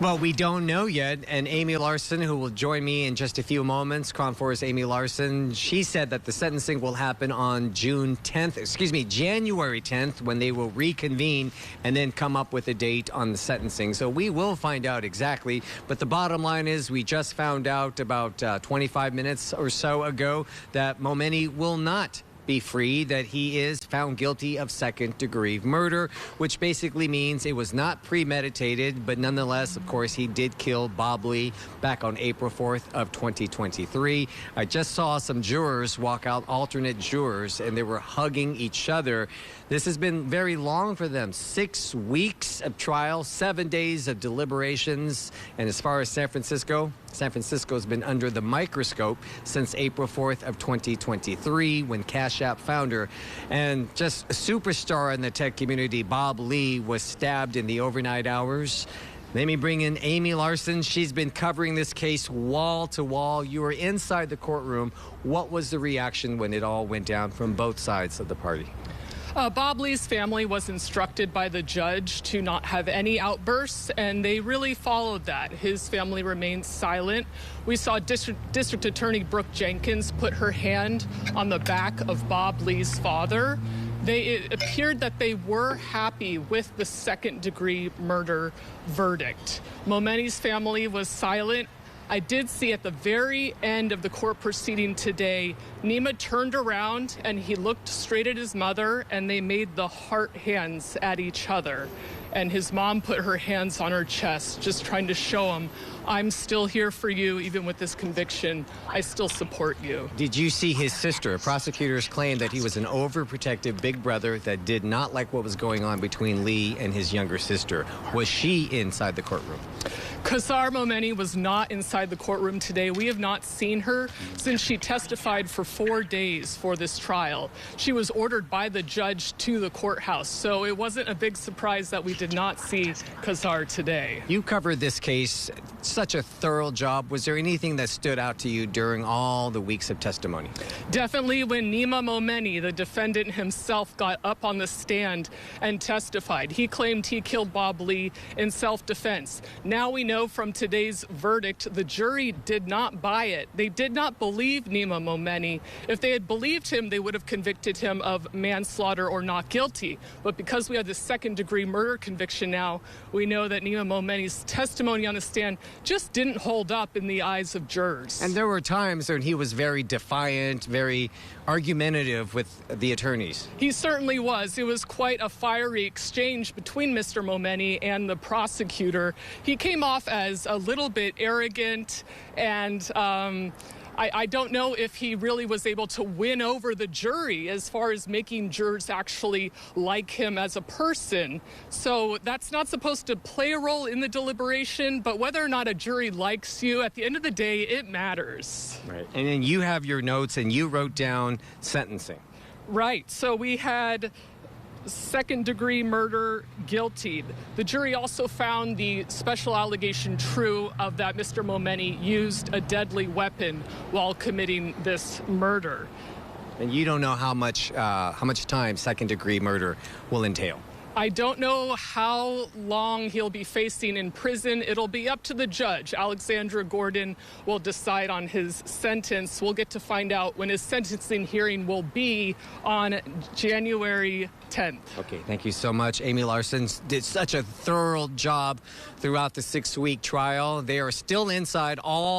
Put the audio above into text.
Well, we don't know yet, and Amy Larson, who will join me in just a few moments, KRON 4's Amy Larson, she said that the sentencing will happen on January 10th, when they will reconvene and then come up with a date on the sentencing. So we will find out exactly, but the bottom line is we just found out about 25 minutes or so ago that Momeni will not be free, that he is found guilty of second-degree murder, which basically means it was not premeditated, but nonetheless, of course, he did kill Bob Lee back on April 4th of 2023. I just saw some jurors walk out, alternate jurors, and they were hugging each other. This has been very long for them. 6 weeks of trial, 7 days of deliberations, and as far as San Francisco has been under the microscope since April 4th of 2023 when Cash App founder and just a superstar in the tech community, Bob Lee, was stabbed in the overnight hours. Let me bring in Amy Larson. She's been covering this case wall to wall. You were inside the courtroom. What was the reaction when it all went down from both sides of the party? Bob Lee's family was instructed by the judge to not have any outbursts, and they really followed that. His family remained silent. We saw District Attorney Brooke Jenkins put her hand on the back of Bob Lee's father. It appeared that they were happy with the second-degree murder verdict. Momeni's family was silent. I did see at the very end of the court proceeding today, Nima turned around and he looked straight at his mother and they made the heart hands at each other. And his mom put her hands on her chest, just trying to show him, I'm still here for you, even with this conviction. I still support you. Did you see his sister? Prosecutors claim that he was an overprotective big brother that did not like what was going on between Lee and his younger sister. Was she inside the courtroom? Khassar Momeni was not inside the courtroom today. We have not seen her since she testified for 4 days for this trial. She was ordered by the judge to the courthouse, so it wasn't a big surprise that we did not see Khassar today. You covered this case, such a thorough job. Was there anything that stood out to you during all the weeks of testimony? Definitely when Nima Momeni, the defendant himself, got up on the stand and testified. He claimed he killed Bob Lee in self-defense. Now we know from today's verdict, the jury did not buy it. They did not believe Nima Momeni. If they had believed him, they would have convicted him of manslaughter or not guilty. But because we have this second-degree murder conviction now, we know that Nima Momeni's testimony on the stand just didn't hold up in the eyes of jurors. And there were times when he was very defiant, very argumentative with the attorneys. He certainly was. It was quite a fiery exchange between Mr. Momeni and the prosecutor. He came off as a little bit arrogant, and I don't know if he really was able to win over the jury as far as making jurors actually like him as a person. So that's not supposed to play a role in the deliberation, but whether or not a jury likes you, at the end of the day, it matters. Right. And then you have your notes and you wrote down sentencing. Right. So we had second-degree murder guilty. The jury also found the special allegation true of that Mr. Momeni used a deadly weapon while committing this murder. And you don't know how much time second-degree murder will entail. I don't know how long he'll be facing in prison. It'll be up to the judge. Alexandra Gordon will decide on his sentence. We'll get to find out when his sentencing hearing will be on January 10th. Okay, thank you so much. Amy Larson did such a thorough job throughout the 6-week trial. They are still inside. All